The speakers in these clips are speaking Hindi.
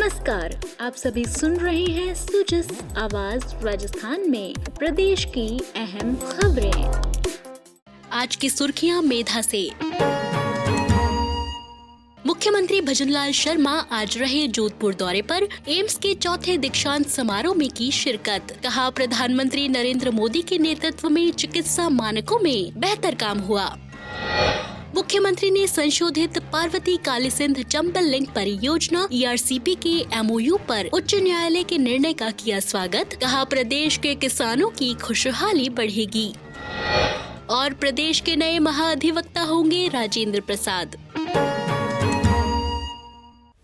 नमस्कार, आप सभी सुन रहे हैं सुजस आवाज राजस्थान में प्रदेश की अहम खबरें। आज की सुर्खियां मेधा से। मुख्यमंत्री भजनलाल शर्मा आज रहे जोधपुर दौरे पर। एम्स के चौथे दीक्षांत समारोह में की शिरकत। कहा, प्रधानमंत्री नरेंद्र मोदी के नेतृत्व में चिकित्सा मानकों में बेहतर काम हुआ। मुख्यमंत्री ने संशोधित पार्वती कालीसिंध चंबल लिंक परियोजना ERCP के MOU पर उच्च न्यायालय के निर्णय का किया स्वागत। कहा, प्रदेश के किसानों की खुशहाली बढ़ेगी। और प्रदेश के नए महाधिवक्ता होंगे राजेंद्र प्रसाद।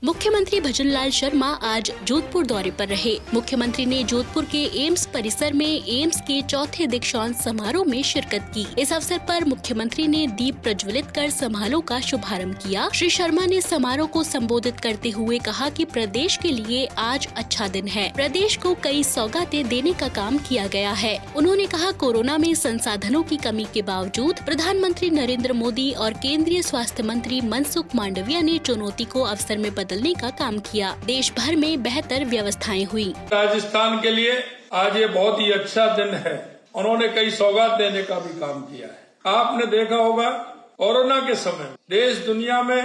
मुख्यमंत्री भजनलाल शर्मा आज जोधपुर दौरे पर रहे। मुख्यमंत्री ने जोधपुर के एम्स परिसर में एम्स के चौथे दीक्षांत समारोह में शिरकत की। इस अवसर पर मुख्यमंत्री ने दीप प्रज्वलित कर समारोह का शुभारंभ किया। श्री शर्मा ने समारोह को संबोधित करते हुए कहा कि प्रदेश के लिए आज अच्छा दिन है। प्रदेश को कई सौगातें देने का काम किया गया है। उन्होंने कहा, कोरोना में संसाधनों की कमी के बावजूद प्रधानमंत्री नरेंद्र मोदी और केंद्रीय स्वास्थ्य मंत्री मनसुख मांडविया ने चुनौती को अवसर में बदलने का काम किया। देश भर में बेहतर व्यवस्थाएं हुई। राजस्थान के लिए आज ये बहुत ही अच्छा दिन है। उन्होंने कई सौगात देने का भी काम किया है। आपने देखा होगा, कोरोना के समय देश दुनिया में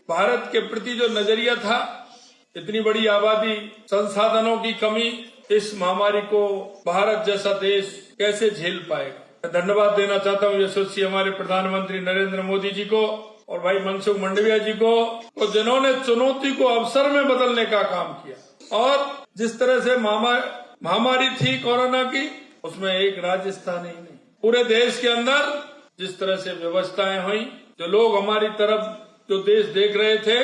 भारत के प्रति जो नजरिया था, इतनी बड़ी आबादी, संसाधनों की कमी, इस महामारी को भारत जैसा देश कैसे झेल पाएगा। मैं धन्यवाद देना चाहता हूँ यशस्वी हमारे प्रधानमंत्री नरेंद्र मोदी जी को और भाई मनसुख मांडविया जी को, तो जिन्होंने चुनौती को अवसर में बदलने का काम किया। और जिस तरह से महामारी थी कोरोना की, उसमें एक राजस्थान ही नहीं, पूरे देश के अंदर जिस तरह से व्यवस्थाएं हुई, जो लोग हमारी तरफ जो देश देख रहे थे,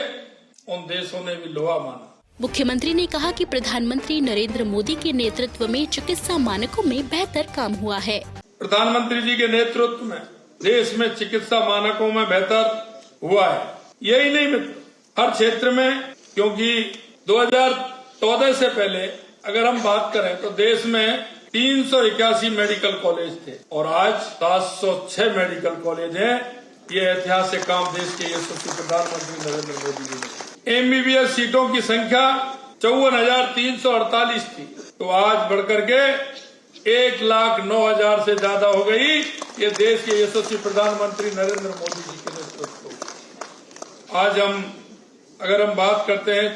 उन देशों ने भी लोहा माना। मुख्यमंत्री ने कहा कि प्रधानमंत्री नरेंद्र मोदी के नेतृत्व में चिकित्सा मानकों में बेहतर काम हुआ है। प्रधानमंत्री जी के नेतृत्व में देश में चिकित्सा मानकों में बेहतर हुआ है। यही नहीं मित्र, हर क्षेत्र में, क्योंकि 2014 से पहले अगर हम बात करें तो देश में 381 मेडिकल कॉलेज थे और आज 706 मेडिकल कॉलेज हैं। ये ऐतिहासिक काम देश के यशस्वी प्रधानमंत्री नरेंद्र मोदी जी ने। MBBS सीटों की संख्या 54,348 थी, तो आज बढ़कर के 1,09,000 से ज्यादा हो गई। ये देश के यशस्वी प्रधानमंत्री नरेंद्र मोदी जी के नेतृत्व। आज अगर हम बात करते हैं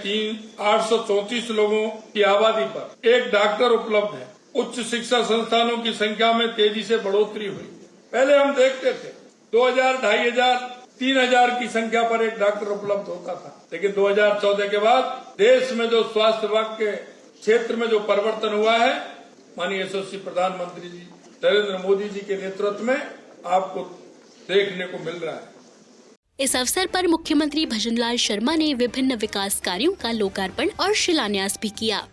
834 लोगों की आबादी पर एक डॉक्टर उपलब्ध है। उच्च शिक्षा संस्थानों की संख्या में तेजी से बढ़ोतरी हुई। पहले हम देखते थे 2,000, 2,500, 3,000 की संख्या पर एक डॉक्टर उपलब्ध होता था, लेकिन 2014 के बाद देश में जो स्वास्थ्य विभाग के क्षेत्र में जो परिवर्तन हुआ है, माननीय यशस्वी प्रधानमंत्री जी नरेंद्र मोदी जी के नेतृत्व में आपको देखने को मिल रहा है। इस अवसर पर मुख्यमंत्री भजनलाल शर्मा ने विभिन्न विकास कार्यों का लोकार्पण और शिलान्यास भी किया।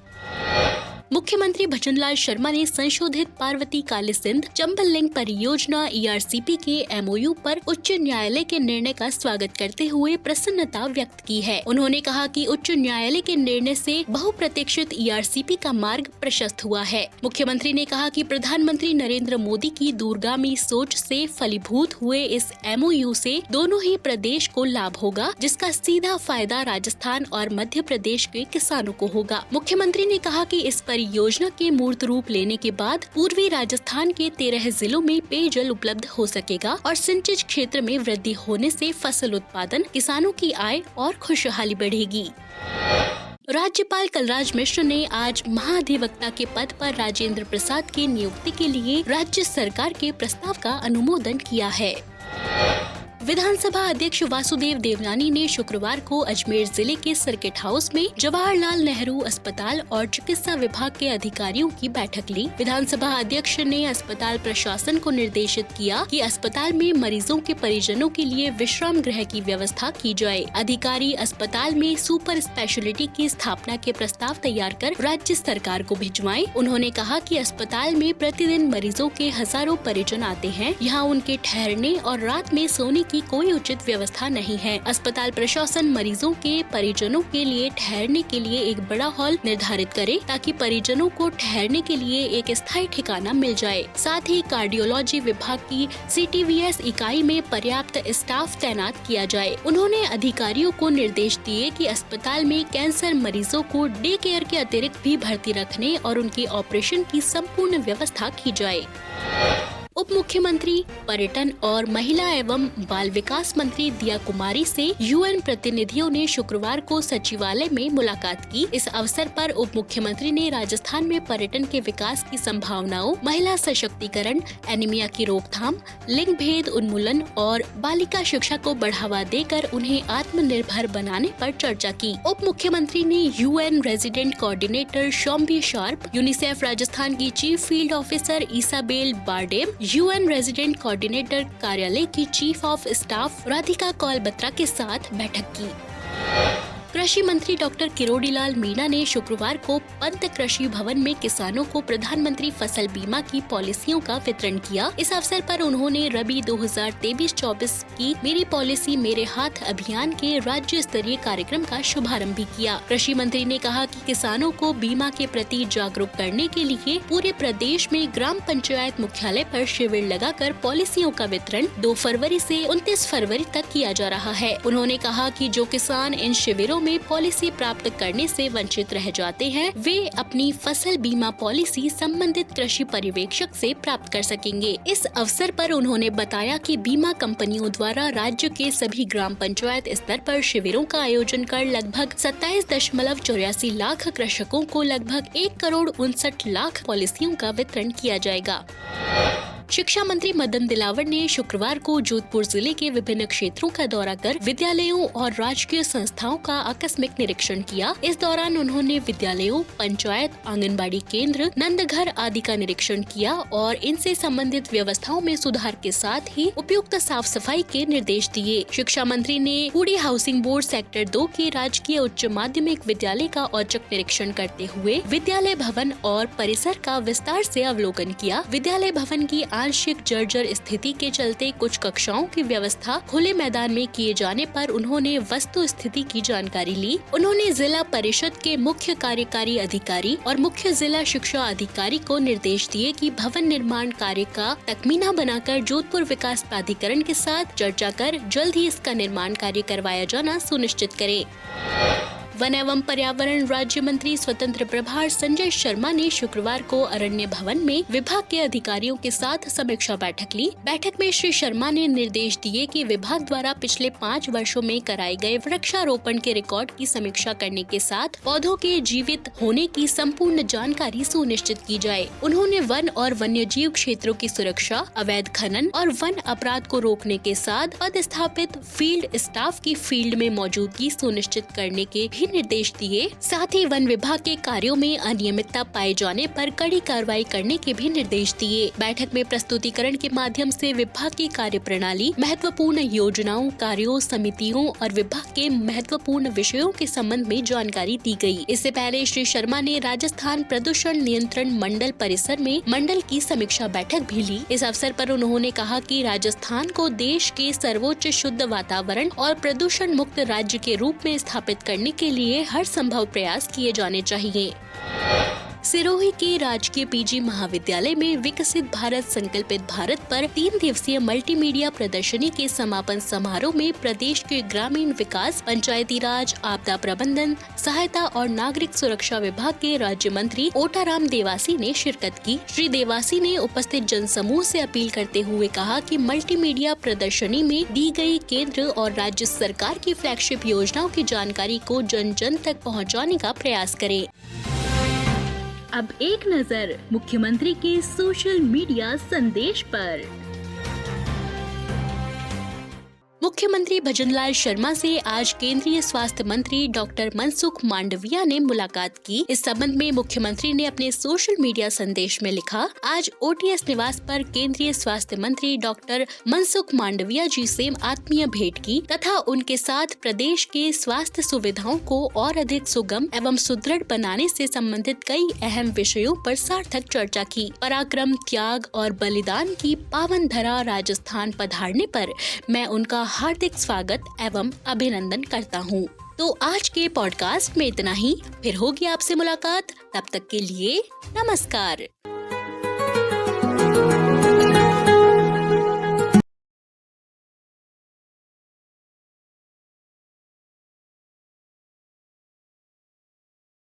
मुख्यमंत्री भजनलाल शर्मा ने संशोधित पार्वती कालीसिंध चंबल लिंक परियोजना ERCP के MOU पर उच्च न्यायालय के निर्णय का स्वागत करते हुए प्रसन्नता व्यक्त की है। उन्होंने कहा कि उच्च न्यायालय के निर्णय से बहुप्रतीक्षित ERCP का मार्ग प्रशस्त हुआ है। मुख्यमंत्री ने कहा कि प्रधानमंत्री नरेंद्र मोदी की दूरगामी सोच से फलीभूत हुए इस MOU से दोनों ही प्रदेश को लाभ होगा, जिसका सीधा फायदा राजस्थान और मध्य प्रदेश के किसानों को होगा। मुख्यमंत्री ने कहा कि इस परियोजना के मूर्त रूप लेने के बाद पूर्वी राजस्थान के 13 जिलों में पेयजल उपलब्ध हो सकेगा और सिंचित क्षेत्र में वृद्धि होने से फसल उत्पादन, किसानों की आय और खुशहाली बढ़ेगी। राज्यपाल कलराज मिश्र ने आज महाधिवक्ता के पद पर राजेंद्र प्रसाद की नियुक्ति के लिए राज्य सरकार के प्रस्ताव का अनुमोदन किया है। विधानसभा अध्यक्ष वासुदेव देवनानी ने शुक्रवार को अजमेर जिले के सर्किट हाउस में जवाहरलाल नेहरू अस्पताल और चिकित्सा विभाग के अधिकारियों की बैठक ली। विधानसभा अध्यक्ष ने अस्पताल प्रशासन को निर्देशित किया कि अस्पताल में मरीजों के परिजनों के लिए विश्राम गृह की व्यवस्था की जाए। अधिकारी अस्पताल में सुपर स्पेशलिटी की स्थापना के प्रस्ताव तैयार कर राज्य सरकार को भिजवाएं। उन्होंने कहा कि अस्पताल में प्रतिदिन मरीजों के हजारों परिजन आते हैं। यहाँ उनके ठहरने और रात में सोने की कोई उचित व्यवस्था नहीं है। अस्पताल प्रशासन मरीजों के परिजनों के लिए ठहरने के लिए एक बड़ा हॉल निर्धारित करे ताकि परिजनों को ठहरने के लिए एक स्थायी ठिकाना मिल जाए। साथ ही कार्डियोलॉजी विभाग की CTVS इकाई में पर्याप्त स्टाफ तैनात किया जाए। उन्होंने अधिकारियों को निर्देश दिए कि अस्पताल में कैंसर मरीजों को डे केयर के अतिरिक्त भी भर्ती रखने और उनके ऑपरेशन की संपूर्ण व्यवस्था की जाए। उप मुख्यमंत्री पर्यटन और महिला एवं बाल विकास मंत्री दिया कुमारी से UN प्रतिनिधियों ने शुक्रवार को सचिवालय में मुलाकात की। इस अवसर पर उप मुख्यमंत्री ने राजस्थान में पर्यटन के विकास की संभावनाओं, महिला सशक्तिकरण, एनीमिया की रोकथाम, लिंग भेद उन्मूलन और बालिका शिक्षा को बढ़ावा देकर उन्हें आत्मनिर्भर बनाने पर चर्चा की। उप मुख्यमंत्री ने UN resident coordinator Shombi Sharp, UNICEF Rajasthan की chief field officer Isabelle Bardem, UN resident coordinator कार्यालय की chief of staff Radhika Kaul Batra के साथ बैठक की। कृषि मंत्री डॉक्टर किरोड़ीलाल मीणा ने शुक्रवार को पंत कृषि भवन में किसानों को प्रधानमंत्री फसल बीमा की पॉलिसियों का वितरण किया। इस अवसर पर उन्होंने रबी 2023-24 की मेरी पॉलिसी मेरे हाथ अभियान के राज्य स्तरीय कार्यक्रम का शुभारंभ भी किया। कृषि मंत्री ने कहा कि किसानों को बीमा के प्रति जागरूक करने के लिए पूरे प्रदेश में ग्राम पंचायत मुख्यालय पर शिविर लगाकर पॉलिसियों का वितरण 2 फरवरी से 29 फरवरी तक किया जा रहा है। उन्होंने कहा कि जो किसान इन शिविरों में पॉलिसी प्राप्त करने से वंचित रह जाते हैं, वे अपनी फसल बीमा पॉलिसी संबंधित कृषि पर्यवेक्षक से प्राप्त कर सकेंगे। इस अवसर पर उन्होंने बताया कि बीमा कंपनियों द्वारा राज्य के सभी ग्राम पंचायत स्तर पर शिविरों का आयोजन कर लगभग 27.84 लाख कृषकों को लगभग 1,59 लाख पॉलिसियों का वितरण किया जाएगा। शिक्षा मंत्री मदन दिलावर ने शुक्रवार को जोधपुर जिले के विभिन्न क्षेत्रों का दौरा कर विद्यालयों और राजकीय संस्थाओं का आकस्मिक निरीक्षण किया। इस दौरान उन्होंने विद्यालयों, पंचायत, आंगनबाड़ी केंद्र, नंदघर आदि का निरीक्षण किया और इनसे संबंधित व्यवस्थाओं में सुधार के साथ ही उपयुक्त साफ सफाई के निर्देश दिए। शिक्षा मंत्री ने हुडी हाउसिंग बोर्ड सेक्टर 2 के राजकीय उच्च माध्यमिक विद्यालय का औचक निरीक्षण करते हुए विद्यालय भवन और परिसर का विस्तार से अवलोकन किया। विद्यालय भवन की आंशिक जर्जर स्थिति के चलते कुछ कक्षाओं की व्यवस्था खुले मैदान में किए जाने पर उन्होंने वस्तु स्थिति की जानकारी ली। उन्होंने जिला परिषद के मुख्य कार्यकारी अधिकारी और मुख्य जिला शिक्षा अधिकारी को निर्देश दिए कि भवन निर्माण कार्य का तखमीना बनाकर जोधपुर विकास प्राधिकरण के साथ चर्चा कर जल्द ही इसका निर्माण कार्य करवाया जाना सुनिश्चित करे। वन एवं पर्यावरण राज्य मंत्री स्वतंत्र प्रभार संजय शर्मा ने शुक्रवार को अरण्य भवन में विभाग के अधिकारियों के साथ समीक्षा बैठक ली। बैठक में श्री शर्मा ने निर्देश दिए कि विभाग द्वारा पिछले 5 वर्षों में कराए गए वृक्षारोपण के रिकॉर्ड की समीक्षा करने के साथ पौधों के जीवित होने की संपूर्ण जानकारी सुनिश्चित की जाए। उन्होंने वन और वन्य जीव क्षेत्रों की सुरक्षा, अवैध खनन और वन अपराध को रोकने के साथ पदस्थापित फील्ड स्टाफ की फील्ड में मौजूदगी सुनिश्चित करने के भी निर्देश दिए। साथ ही वन विभाग के कार्यों में अनियमितता पाए जाने पर कड़ी कार्रवाई करने के भी निर्देश दिए। बैठक में प्रस्तुतिकरण के माध्यम से विभाग की कार्यप्रणाली, महत्वपूर्ण योजनाओं, कार्यों, समितियों और विभाग के महत्वपूर्ण विषयों के संबंध में जानकारी दी गई। इससे पहले श्री शर्मा ने राजस्थान प्रदूषण नियंत्रण मंडल परिसर में मंडल की समीक्षा बैठक भी ली। इस अवसर पर उन्होंने कहा कि राजस्थान को देश के सर्वोच्च शुद्ध वातावरण और प्रदूषण मुक्त राज्य के रूप में स्थापित करने के लिए हर संभव प्रयास किए जाने चाहिए। सिरोही के राजकीय PG महाविद्यालय में विकसित भारत संकल्पित भारत पर 3 दिवसीय मल्टीमीडिया प्रदर्शनी के समापन समारोह में प्रदेश के ग्रामीण विकास, पंचायती राज, आपदा प्रबंधन, सहायता और नागरिक सुरक्षा विभाग के राज्य मंत्री ओटाराम देवासी ने शिरकत की। श्री देवासी ने उपस्थित जनसमूह से अपील करते हुए कहा कि मल्टीमीडिया प्रदर्शनी में दी गई केंद्र और राज्य सरकार की फ्लैगशिप योजनाओं की जानकारी को जन जन तक पहुँचाने का प्रयास करे। अब एक नजर मुख्यमंत्री के सोशल मीडिया संदेश पर। मुख्यमंत्री भजनलाल शर्मा से आज केंद्रीय स्वास्थ्य मंत्री डॉक्टर मनसुख मांडविया ने मुलाकात की। इस संबंध में मुख्यमंत्री ने अपने सोशल मीडिया संदेश में लिखा, आज ओटीएस निवास पर केंद्रीय स्वास्थ्य मंत्री डॉक्टर मनसुख मांडविया जी से आत्मीय भेंट की तथा उनके साथ प्रदेश के स्वास्थ्य सुविधाओं को और अधिक सुगम एवं सुदृढ़ बनाने से संबंधित कई अहम विषयों पर सार्थक चर्चा की। पराक्रम, त्याग और बलिदान की पावन धरा राजस्थान पधारने पर मैं उनका हार्दिक स्वागत एवं अभिनंदन करता हूं। तो आज के पॉडकास्ट में इतना ही, फिर होगी आपसे मुलाकात। तब तक के लिए नमस्कार।